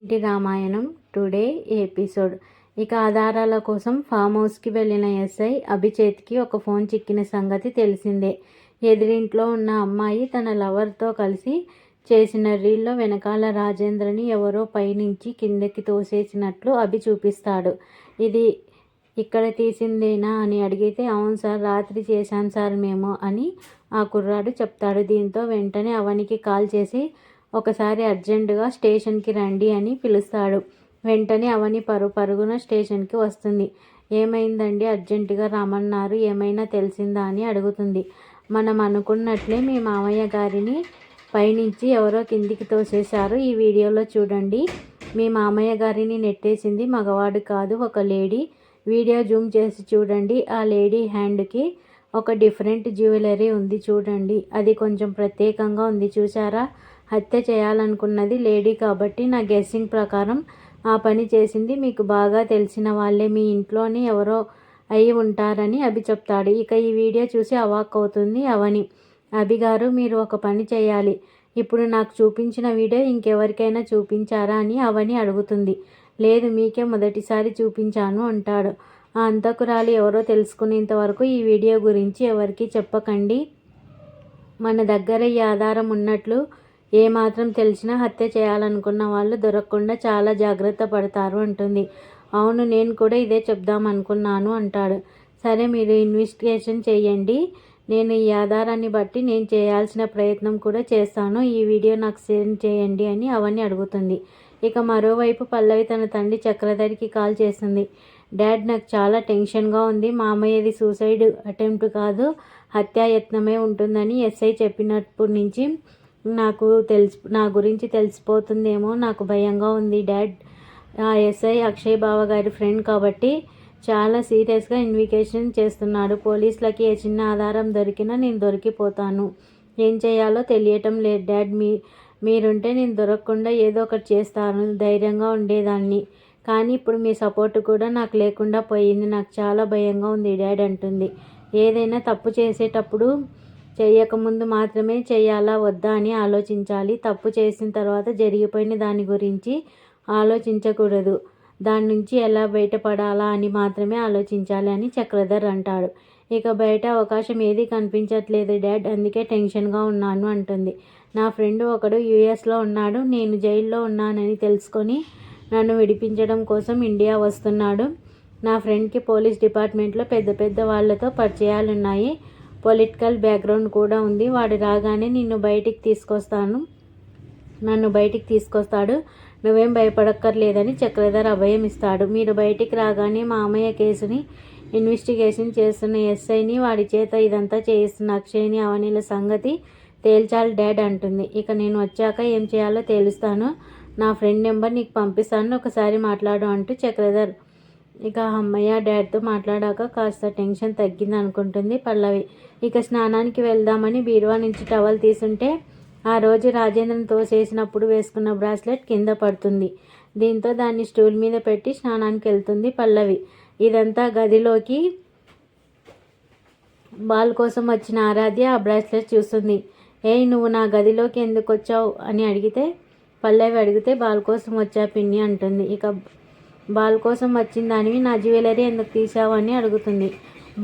ఇంటి Ramayanam today episode. ఇక ఆధారాల కోసం ఫామ్ హౌస్కి వెళ్ళిన ఎస్ఐ అభిచేత్కి ఒక ఫోన్ చిక్కిన సంగతి తెలిసిందే. ఎదురింట్లో ఉన్న అమ్మాయి తన లవర్తో కలిసి చేసిన రీల్లో వెనకాల రాజేంద్రని ఎవరో పైనుంచి కిందకి తోసేసినట్లు అభి చూపిస్తాడు. ఇది ఇక్కడ తీసిందేనా అని అడిగితే అవును సార్, రాత్రి చేశాం సార్ మేము అని ఆ కుర్రాడు చెప్తాడు. దీంతో వెంటనే అవనికి కాల్ చేసి ఒకసారి అర్జెంటుగా స్టేషన్కి రండి అని పిలుస్తాడు. వెంటనే అవని పరుగున స్టేషన్కి వస్తుంది. ఏమైందండి, అర్జెంటుగా రమ్మన్నారు, ఏమైనా తెలిసిందా అని అడుగుతుంది. మనం అనుకున్నట్లే మీ మామయ్య గారిని పైనుంచి ఎవరో కిందికి తోసేశారు. ఈ వీడియోలో చూడండి. మీ మామయ్య గారిని నెట్టేసింది మగవాడు కాదు, ఒక లేడీ. వీడియో జూమ్ చేసి చూడండి. ఆ లేడీ హ్యాండ్కి ఒక డిఫరెంట్ జ్యువెలరీ ఉంది చూడండి. అది కొంచెం ప్రత్యేకంగా ఉంది, చూసారా? హత్య చేయాలనుకున్నది లేడీ కాబట్టి నా గెస్సింగ్ ప్రకారం ఆ పని చేసింది మీకు బాగా తెలిసిన వాళ్ళే, మీ ఇంట్లోనే ఎవరో అయి ఉంటారని అభి చెప్తాడు. ఇక ఈ వీడియో చూసి అవాక్కవుతుంది అవని. అభి గారు, మీరు ఒక పని చేయాలి. ఇప్పుడు నాకు చూపించిన వీడియో ఇంకెవరికైనా చూపించారా అని అవని అడుగుతుంది. లేదు, మీకే మొదటిసారి చూపించాను అంటాడు. ఆ అంతకురాలు ఎవరో తెలుసుకునేంత వరకు ఈ వీడియో గురించి ఎవరికీ చెప్పకండి. మన దగ్గర ఈ ఆధారం ఉన్నట్లు ఏమాత్రం తెలిసినా హత్య చేయాలనుకున్న వాళ్ళు దొరకకుండా చాలా జాగ్రత్త పడతారు అంటుంది. అవును, నేను కూడా ఇదే చెప్దామనుకున్నాను అంటాడు. సరే, మీరు ఇన్వెస్టిగేషన్ చేయండి. నేను ఈ ఆధారాన్ని బట్టి నేను చేయాల్సిన ప్రయత్నం కూడా చేస్తాను. ఈ వీడియో నాకు సెండ్ చేయండి అని అవని అడుగుతుంది. ఇక మరోవైపు పల్లవి తన తండ్రి చక్రధర్కి కాల్ చేస్తుంది. డాడ్, నాకు చాలా టెన్షన్గా ఉంది. మామయ్యది సూసైడ్ అటెంప్ట్ కాదు, హత్యాయత్నమే ఉంటుందని ఎస్ఐ చెప్పినప్పటి నుంచి నా గురించి తెలిసిపోతుందేమో నాకు భయంగా ఉంది డాడ్. ఆ ఎస్ఐ అక్షయ్ బావ గారి ఫ్రెండ్ కాబట్టి చాలా సీరియస్గా ఇన్వెస్టిగేషన్ చేస్తున్నాడు. పోలీసులకి ఏ చిన్న ఆధారం దొరికినా నేను దొరికిపోతాను. ఏం చేయాలో తెలియటం లేదు డాడ్. మీరుంటే నేను దొరకకుండా ఏదో ఒకటి చేస్తాను, ధైర్యంగా ఉండేదాన్ని. కానీ ఇప్పుడు మీ సపోర్ట్ కూడా నాకు లేకుండా పోయింది. నాకు చాలా భయంగా ఉంది డాడ్ అంటుంది. ఏదైనా తప్పు చేసేటప్పుడు చేయకముందు మాత్రమే చేయాలా వద్దా అని ఆలోచించాలి. తప్పు చేసిన తర్వాత జరిగిపోయిన దాని గురించి ఆలోచించకూడదు. దాని నుంచి ఎలా బయటపడాలా అని మాత్రమే ఆలోచించాలి అని చక్రధర్ అంటాడు. ఇక బయట అవకాశం ఏదీ కనిపించట్లేదు డాడ్, అందుకే టెన్షన్గా ఉన్నాను అంటుంది. నా ఫ్రెండ్ ఒకడు యూఎస్లో ఉన్నాడు. నేను జైల్లో ఉన్నానని తెలుసుకొని నన్ను విడిపించడం కోసం ఇండియా వస్తున్నాడు. నా ఫ్రెండ్కి పోలీస్ డిపార్ట్మెంట్లో పెద్ద పెద్ద వాళ్ళతో పరిచయాలున్నాయి, పొలిటికల్ బ్యాక్గ్రౌండ్ కూడా ఉంది. వాడు రాగానే నన్ను బయటికి తీసుకొస్తాడు. నువ్వేం భయపడక్కర్లేదని చక్రధర్ అభయం ఇస్తాడు. మీరు బయటికి రాగానే మామయ్య కేసుని ఇన్వెస్టిగేషన్ చేస్తున్న ఎస్ఐని, వాడి చేత ఇదంతా చేయిస్తున్న అక్షయ్ని, అవనిల సంగతి తేల్చాలి డాడ్ అంటుంది. ఇక నేను వచ్చాక ఏం చేయాలో తేలుస్తాను. నా ఫ్రెండ్ నెంబర్ నీకు పంపిస్తాను, ఒకసారి మాట్లాడు అంటూ చక్రధర్. ఇక అమ్మయ్య, డాడ్తో మాట్లాడాక కాస్త టెన్షన్ తగ్గింది అనుకుంటుంది పల్లవి. ఇక స్నానానికి వెళ్దామని బీరువా నుంచి టవల్ తీసుంటే ఆ రోజు రాజేంద్రన్ తోసేసినప్పుడు వేసుకున్న బ్రాస్లెట్ కింద పడుతుంది. దీంతో దాన్ని స్టూల్ మీద పెట్టి స్నానానికి వెళ్తుంది పల్లవి. ఇదంతా గదిలోకి బాల్ కోసం వచ్చిన ఆరాధ్య ఆ బ్రాస్లెట్ చూస్తుంది. ఏయ్, నువ్వు నా గదిలోకి ఎందుకు వచ్చావు అని పల్లవి అడిగితే బాల్ కోసం వచ్చా పిన్ని అంటుంది. ఇక బాల్ కోసం వచ్చిన దానివి నా జ్యువెలరీ ఎందుకు తీసావు అని అడుగుతుంది.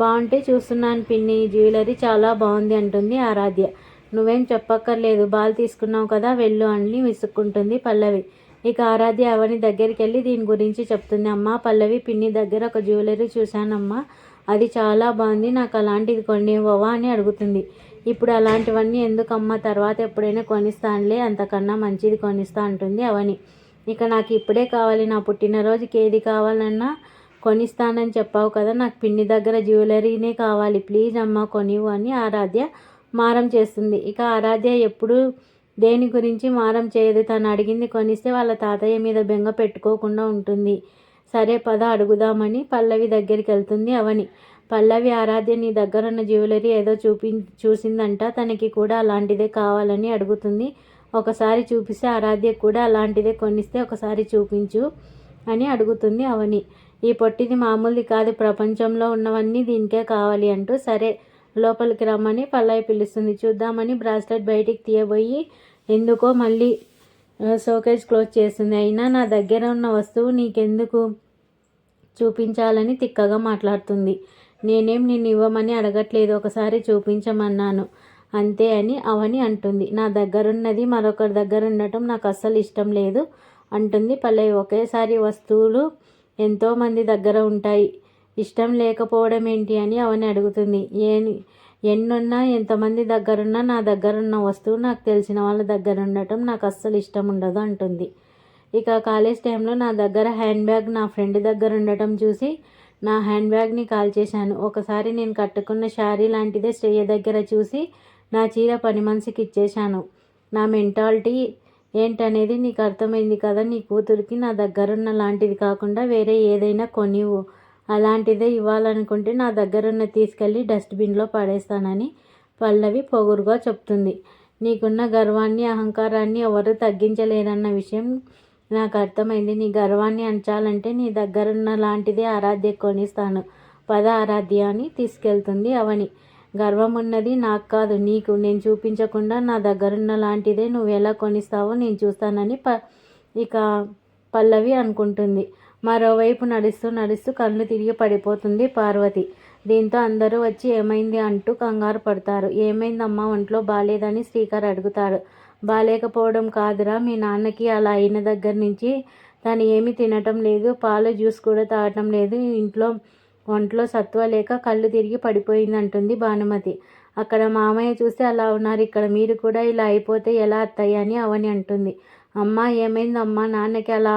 బాగుంటే చూస్తున్నాను పిన్ని, జ్యువెలరీ చాలా బాగుంది అంటుంది ఆరాధ్య. నువ్వేం చెప్పక్కర్లేదు, బాల్ తీసుకున్నావు కదా, వెళ్ళు అని విసుక్కుంటుంది పల్లవి. ఇక ఆరాధ్య అవని దగ్గరికి వెళ్ళి దీని గురించి చెప్తుంది. అమ్మ పల్లవి, పిన్ని దగ్గర ఒక జ్యువెలరీ చూశానమ్మా, అది చాలా బాగుంది, నాకు అలాంటిది కొనివ్వవా అని అడుగుతుంది. ఇప్పుడు అలాంటివన్నీ ఎందుకమ్మా, తర్వాత ఎప్పుడైనా కొనిస్తానులే, అంతకన్నా మంచిది కొనిస్తా అంటుంది అవని. ఇక నాకు ఇప్పుడే కావాలి, నా పుట్టినరోజుకి ఏది కావాలన్నా కొనిస్తానని చెప్పావు కదా, నాకు పిన్ని దగ్గర జ్యువెలరీనే కావాలి, ప్లీజ్ అమ్మ కొనివ్వు అని ఆరాధ్య మారం చేస్తుంది. ఇక ఆరాధ్య ఎప్పుడు దేని గురించి మారం చేయదు. తను అడిగింది కొనిస్తే వాళ్ళ తాతయ్య మీద బెంగ పెట్టుకోకుండా ఉంటుంది. సరే పద అడుగుదామని పల్లవి దగ్గరికి వెళ్తుంది అవని. పల్లవి, ఆరాధ్య నీ దగ్గర ఉన్న జ్యువెలరీ ఏదో చూసిందంట, తనకి కూడా అలాంటిదే కావాలని అడుగుతుంది. ఒకసారి చూపిస్తే ఆరాధ్య కూడా అలాంటిదే కొనిస్తే ఒకసారి చూపించు అని అడుగుతుంది అవని. ఈ పొట్టిది మామూలుది కాదు, ప్రపంచంలో ఉన్నవన్నీ దీనికే కావాలి అంటూ సరే లోపలికి రమ్మని పల్లవి పిలుస్తుంది. చూద్దామని బ్రాస్లెట్ బయటికి తీయబోయి ఎందుకో మళ్ళీ షోకేస్ క్లోజ్ చేస్తుంది. అయినా నా దగ్గర ఉన్న వస్తువు నీకెందుకు చూపించాలని తిక్కగా మాట్లాడుతుంది. నేనేం నిన్ను ఇవ్వమని అడగట్లేదు, ఒకసారి చూపించమన్నాను అంతే అని అవని అంటుంది. నా దగ్గరున్నది మరొకరి దగ్గర ఉండటం నాకు అస్సలు ఇష్టం లేదు అంటుంది పల్లవి. ఒకేసారి వస్తువులు ఎంతోమంది దగ్గర ఉంటాయి, ఇష్టం లేకపోవడం ఏంటి అని అవని అడుగుతుంది. ఎన్నున్నా ఎంతమంది దగ్గరున్నా నా దగ్గరున్న వస్తువు నాకు తెలిసిన వాళ్ళ దగ్గర ఉండటం నాకు అస్సలు ఇష్టం ఉండదు అంటుంది. ఇక కాలేజ్ టైంలో నా దగ్గర హ్యాండ్ బ్యాగ్ నా ఫ్రెండ్ దగ్గర ఉండటం చూసి నా హ్యాండ్ బ్యాగ్ని కాల్ చేశాను. ఒకసారి నేను కట్టుకున్న శారీ లాంటిదే శ్రేయ దగ్గర చూసి నా చీర పని మనిషికి ఇచ్చేశాను. నా మెంటాలిటీ ఏంటనేది నీకు అర్థమైంది కదా. నీ కూతురికి నా దగ్గరున్న లాంటిది కాకుండా వేరే ఏదైనా కొనివ్వు, అలాంటిదే ఇవ్వాలనుకుంటే నా దగ్గరున్న తీసుకెళ్ళి డస్ట్బిన్లో పడేస్తానని పల్లవి పొగురుగా చెప్తుంది. నీకున్న గర్వాన్ని అహంకారాన్ని ఎవరు తగ్గించలేరన్న విషయం నాకు అర్థమైంది. నీ గర్వాన్ని అంచాలంటే నీ దగ్గరున్న లాంటిదే ఆరాధ్య కొనిస్తాను, పద ఆరాధ్య అని తీసుకెళ్తుంది అవని. గర్వం ఉన్నది నాకు కాదు నీకు, నేను చూపించకుండా నా దగ్గరున్న లాంటిదే నువ్వు ఎలా కొనిస్తావో నేను చూస్తానని ఇక పల్లవి అనుకుంటుంది. మరోవైపు నడుస్తూ నడుస్తూ కళ్ళు తిరిగి పడిపోతుంది పార్వతి. దీంతో అందరూ వచ్చి ఏమైంది అంటూ కంగారు పడతారు. ఏమైందమ్మా, ఒంట్లో బాలేదని శ్రీకర్ అడుగుతాడు. బాలేకపోవడం కాదురా, మీ నాన్నకి అలా అయిన దగ్గర నుంచి తను ఏమీ తినటం లేదు, పాలు జ్యూస్ కూడా తాగటం లేదు, ఒంట్లో సత్వ లేక కళ్ళు తిరిగి పడిపోయింది అంటుంది భానుమతి. అక్కడ మామయ్య చూస్తే అలా ఉన్నారు, ఇక్కడ మీరు కూడా ఇలా అయిపోతే ఎలా అత్తయ్య అని అవని అంటుంది. అమ్మా ఏమైందమ్మా, నాన్నకి అలా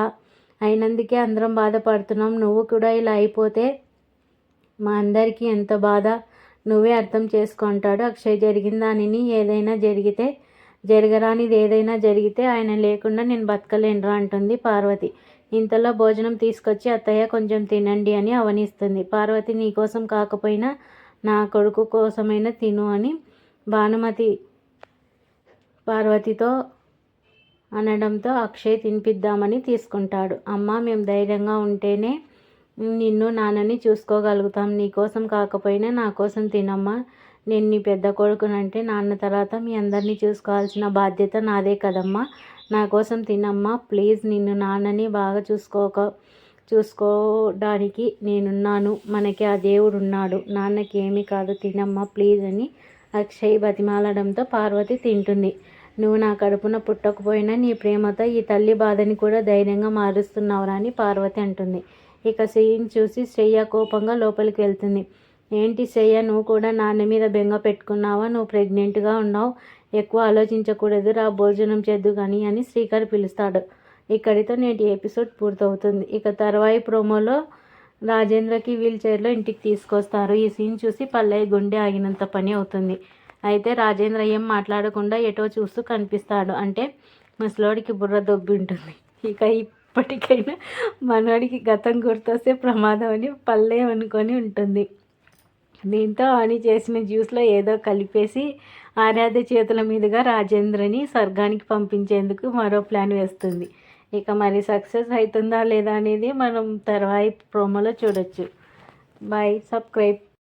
అయినందుకే అందరం బాధపడుతున్నాం, నువ్వు కూడా ఇలా అయిపోతే మా అందరికీ ఎంత బాధ నువ్వే అర్థం చేసుకుంటాడు అక్షయ్. జరిగిన దానిని ఏదైనా జరగరానిది ఏదైనా జరిగితే ఆయన లేకుండా నేను బతకలేనురా అంటుంది పార్వతి. ఇంతలో భోజనం తీసుకొచ్చి అత్తయ్య కొంచెం తినండి అని అవనిస్తుంది. పార్వతి నీకోసం కాకపోయినా నా కొడుకు కోసమైనా తిను అని భానుమతి పార్వతితో అనడంతో అక్షయ్ తినిపిద్దామని తీసుకుంటాడు. అమ్మ మేము ధైర్యంగా ఉంటేనే నిన్ను నాన్నని చూసుకోగలుగుతాం, నీకోసం కాకపోయినా నా కోసం తినమ్మా, నేను నీ పెద్ద కొడుకునంటే నాన్న తర్వాత మీ అందరినీ చూసుకోవాల్సిన బాధ్యత నాదే కదమ్మా, నా కోసం తినమ్మా ప్లీజ్, నిన్ను నాన్నని బాగా చూసుకోవడానికి నేనున్నాను, మనకి ఆ దేవుడు ఉన్నాడు, నాన్నకి ఏమీ కాదు తినమ్మా ప్లీజ్ అని అక్షయ్ బతిమాలడంతో పార్వతి తింటుంది. నువ్వు నా కడుపున పుట్టకపోయినా నీ ప్రేమతో ఈ తల్లి బాధని కూడా ధైర్యంగా మారుస్తున్నావురా అని పార్వతి అంటుంది. ఇక సీన్ చూసి శ్రేయ కోపంగా లోపలికి వెళ్తుంది. ఏంటి శ్రేయ, నువ్వు కూడా నాన్న మీద బెంగ పెట్టుకున్నావా, నువ్వు ప్రెగ్నెంట్గా ఉన్నావు, ఎక్కువ ఆలోచించకూడదు, రా భోజనం చేద్దు కానీ అని శ్రీకర్ పిలుస్తాడు. ఇక్కడితో నేటి ఎపిసోడ్ పూర్తవుతుంది. ఇక తర్వాయి ప్రోమోలో రాజేంద్రకి వీల్ చైర్లో ఇంటికి తీసుకొస్తారు. ఈ సీన్ చూసి పల్లయ్య గుండె ఆగినంత పని అవుతుంది. అయితే రాజేంద్ర ఏం మాట్లాడకుండా ఎటో చూస్తూ కనిపిస్తాడు. అంటే ముసలోడికి బుర్ర దొబ్బి ఉంటుంది. ఇక ఇప్పటికైనా మనోడికి గతం గుర్తొస్తే ప్రమాదం అని పల్లె అనుకొని ఉంటుంది. దీంతో అని చేసిన జ్యూస్లో ఏదో కలిపేసి ఆరాధ్య చేతుల మీదుగా రాజేంద్రని స్వర్గానికి పంపించేందుకు మరో ప్లాన్ వేస్తుంది. ఇక మరి సక్సెస్ అవుతుందా లేదా అనేది మనం తర్వాయి ప్రోమోలో చూడొచ్చు. Bye, subscribe.